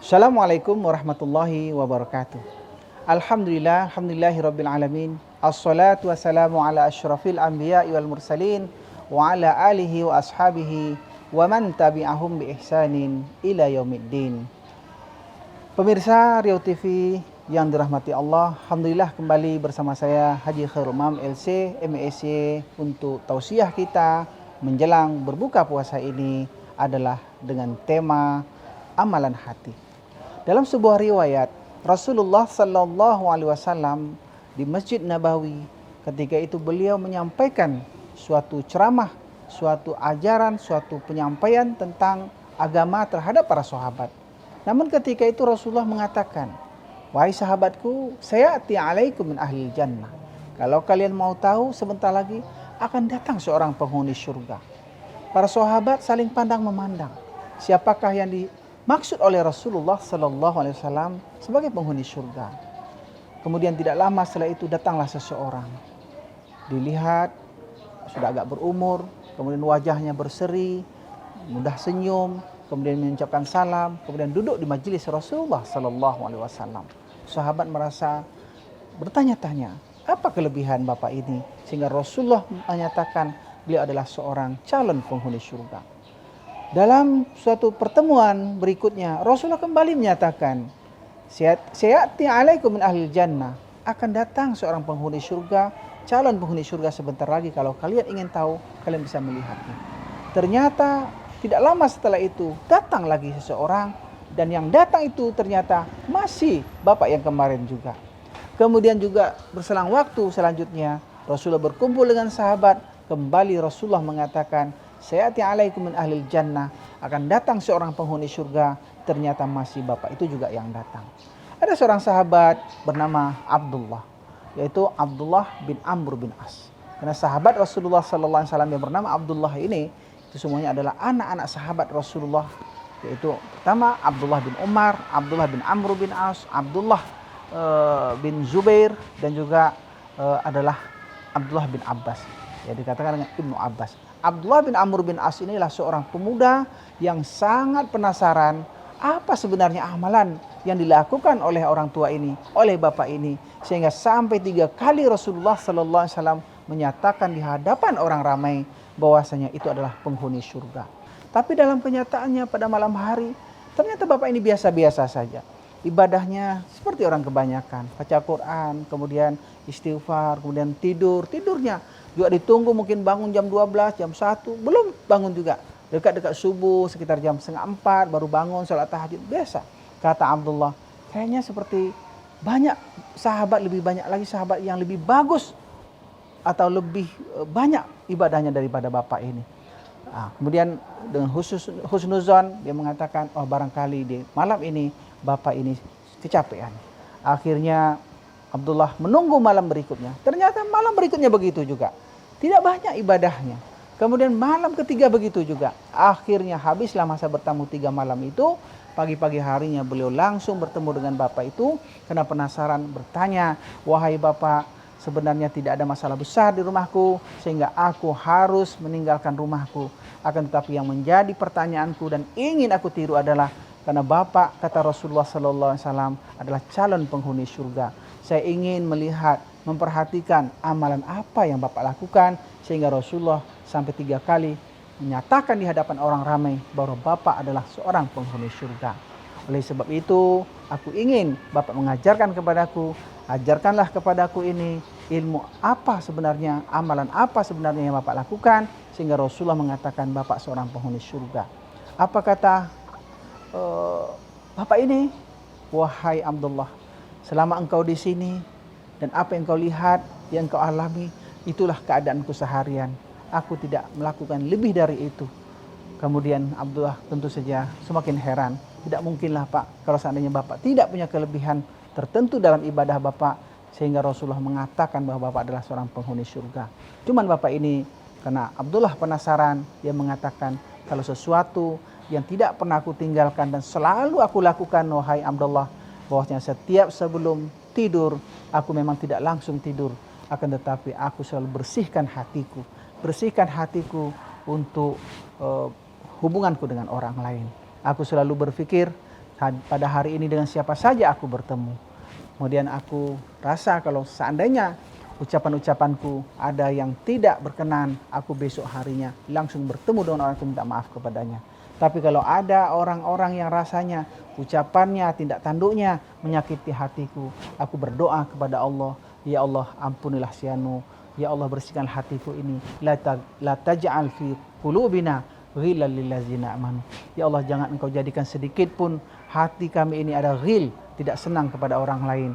Assalamualaikum warahmatullahi wabarakatuh. Alhamdulillahirabbil alamin. Assalatu wassalamu ala asyrafil anbiya'i wal mursalin wa ala alihi wa ashabihi wa man tabi'ahum bi ihsanin ila yaumiddin. Pemirsa Riau TV yang dirahmati Allah, alhamdulillah kembali bersama saya Haji Khairul Umam LC MESY untuk tausiah kita menjelang berbuka puasa ini adalah dengan tema amalan hati. Dalam sebuah riwayat, Rasulullah Sallallahu Alaihi Wasallam di Masjid Nabawi, ketika itu beliau menyampaikan suatu ceramah, suatu ajaran, suatu penyampaian tentang agama terhadap para sahabat. Namun ketika itu Rasulullah mengatakan, wahai sahabatku, saya ati alaikum min ahlil jannah. Kalau kalian mau tahu, sebentar lagi akan datang seorang penghuni surga. Para sahabat saling pandang memandang. Siapakah yang dimaksud oleh Rasulullah Sallallahu Alaihi Wasallam sebagai penghuni surga? Kemudian tidak lama setelah itu datanglah seseorang. Dilihat sudah agak berumur, kemudian wajahnya berseri, mudah senyum, kemudian mengucapkan salam, kemudian duduk di majelis Rasulullah Sallallahu Alaihi Wasallam. Sahabat merasa bertanya-tanya, apa kelebihan bapak ini sehingga Rasulullah menyatakan beliau adalah seorang calon penghuni surga. Dalam suatu pertemuan berikutnya, Rasulullah kembali menyatakan, "Sayati alaikum min ahlil jannah." Akan datang seorang penghuni surga, calon penghuni surga sebentar lagi. Kalau kalian ingin tahu, kalian bisa melihatnya. Ternyata tidak lama setelah itu datang lagi seseorang, dan yang datang itu ternyata masih bapak yang kemarin juga. Kemudian juga berselang waktu selanjutnya, Rasulullah berkumpul dengan sahabat. Kembali Rasulullah mengatakan, sayati alaikum min ahlil jannah, akan datang seorang penghuni surga. Ternyata masih bapak itu juga yang datang. Ada seorang sahabat bernama Abdullah, yaitu Abdullah bin Amr bin As. Karena sahabat Rasulullah Sallallahu Alaihi Wasallam yang bernama Abdullah ini, itu semuanya adalah anak-anak sahabat Rasulullah. Yaitu pertama Abdullah bin Umar, Abdullah bin Amr bin As, Abdullah bin Zubair, dan juga adalah Abdullah bin Abbas. Ya, dikatakan dengan Ibnu Abbas. Abdullah bin Amr bin As inilah seorang pemuda yang sangat penasaran apa sebenarnya amalan yang dilakukan oleh orang tua ini, oleh bapak ini, sehingga sampai 3 kali Rasulullah Sallallahu Alaihi Wasallam menyatakan di hadapan orang ramai bahwasanya itu adalah penghuni surga. Tapi dalam kenyataannya pada malam hari ternyata bapak ini biasa-biasa saja. Ibadahnya seperti orang kebanyakan, baca Quran, kemudian istighfar, kemudian tidurnya juga ditunggu, mungkin bangun jam 12, jam 1, belum bangun juga. Dekat-dekat subuh sekitar jam 3:30 baru bangun sholat tahajud, biasa. Kata Abdullah, kayaknya seperti banyak sahabat, lebih banyak lagi sahabat yang lebih bagus atau lebih banyak ibadahnya daripada bapak ini. Nah, kemudian dengan husnuzon dia mengatakan, oh barangkali di malam ini bapak ini kecapean. Akhirnya Abdullah menunggu malam berikutnya. Ternyata malam berikutnya begitu juga. Tidak banyak ibadahnya. Kemudian malam ketiga begitu juga. Akhirnya habislah masa bertamu 3 malam itu. Pagi-pagi harinya beliau langsung bertemu dengan bapak itu. Karena penasaran bertanya, wahai bapak, sebenarnya tidak ada masalah besar di rumahku sehingga aku harus meninggalkan rumahku. Akan tetapi yang menjadi pertanyaanku dan ingin aku tiru adalah, karena bapak, kata Rasulullah Sallallahu Alaihi Wasallam, adalah calon penghuni surga. Saya ingin melihat, memperhatikan amalan apa yang bapak lakukan, sehingga Rasulullah sampai 3 kali menyatakan di hadapan orang ramai bahwa bapak adalah seorang penghuni surga. Oleh sebab itu, aku ingin bapak mengajarkan kepadaku, ajarkanlah kepadaku ini ilmu apa sebenarnya, amalan apa sebenarnya yang bapak lakukan, sehingga Rasulullah mengatakan bapak seorang penghuni surga. Apa kata bapak ini? Wahai Abdullah, selama engkau di sini dan apa yang kau lihat, yang kau alami, itulah keadaanku seharian. Aku tidak melakukan lebih dari itu. Kemudian Abdullah tentu saja semakin heran. Tidak mungkinlah Pak, kalau seandainya bapak tidak punya kelebihan tertentu dalam ibadah bapak, sehingga Rasulullah mengatakan bahwa bapak adalah seorang penghuni surga. Cuman bapak ini, karena Abdullah penasaran, dia mengatakan, kalau sesuatu yang tidak pernah aku tinggalkan dan selalu aku lakukan, wahai Abdullah, bahwasanya setiap sebelum tidur, aku memang tidak langsung tidur, akan tetapi aku selalu bersihkan hatiku untuk hubunganku dengan orang lain. Aku selalu berpikir, pada hari ini dengan siapa saja aku bertemu. Kemudian aku rasa kalau seandainya ucapan-ucapanku ada yang tidak berkenan, aku besok harinya langsung bertemu dengan orang itu minta maaf kepadanya. Tapi kalau ada orang-orang yang rasanya ucapannya, tindak tanduknya menyakiti hatiku, aku berdoa kepada Allah, ya Allah ampunilah si anu, ya Allah bersihkan hatiku ini, la taj'al fi qulubina ghillan lil ladzina amanu. Ya Allah jangan engkau jadikan sedikit pun hati kami ini ada ghil, tidak senang kepada orang lain.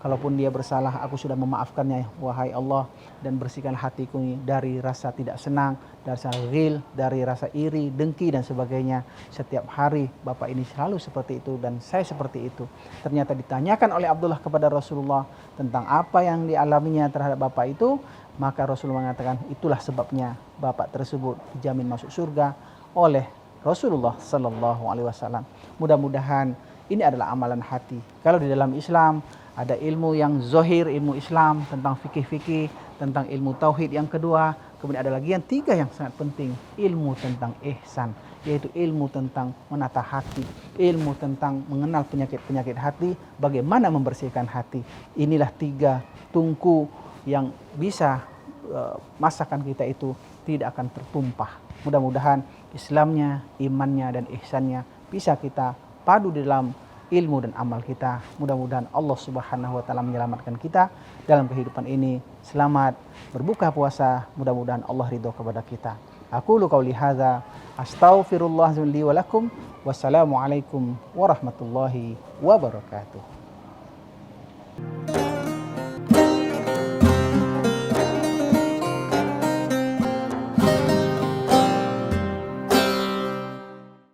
Kalaupun dia bersalah, aku sudah memaafkannya, wahai Allah, dan bersihkan hatiku ini dari rasa tidak senang, dari rasa ghil, dari rasa iri, dengki, dan sebagainya. Setiap hari Bapak ini selalu seperti itu, dan saya seperti itu. Ternyata ditanyakan oleh Abdullah kepada Rasulullah tentang apa yang dialaminya terhadap Bapak itu, maka Rasulullah mengatakan, itulah sebabnya Bapak tersebut dijamin masuk surga oleh Rasulullah Sallallahu Alaihi Wasallam. Mudah-mudahan ini adalah amalan hati. Kalau di dalam Islam ada ilmu yang zohir, ilmu Islam tentang fikih-fikih, tentang ilmu tauhid yang kedua. Kemudian ada lagi yang tiga yang sangat penting, ilmu tentang ihsan, yaitu ilmu tentang menata hati, ilmu tentang mengenal penyakit-penyakit hati, bagaimana membersihkan hati. Inilah tiga tungku yang bisa masakan kita itu tidak akan tertumpah. Mudah-mudahan Islamnya, imannya, dan ihsannya bisa kita padu di dalam ilmu dan amal kita. Mudah-mudahan Allah Subhanahu wa taala menyelamatkan kita dalam kehidupan ini. Selamat berbuka puasa. Mudah-mudahan Allah ridho kepada kita. Aqulu qauli hadza astaghfirullah li wa lakum. Wassalamualaikum warahmatullahi wabarakatuh.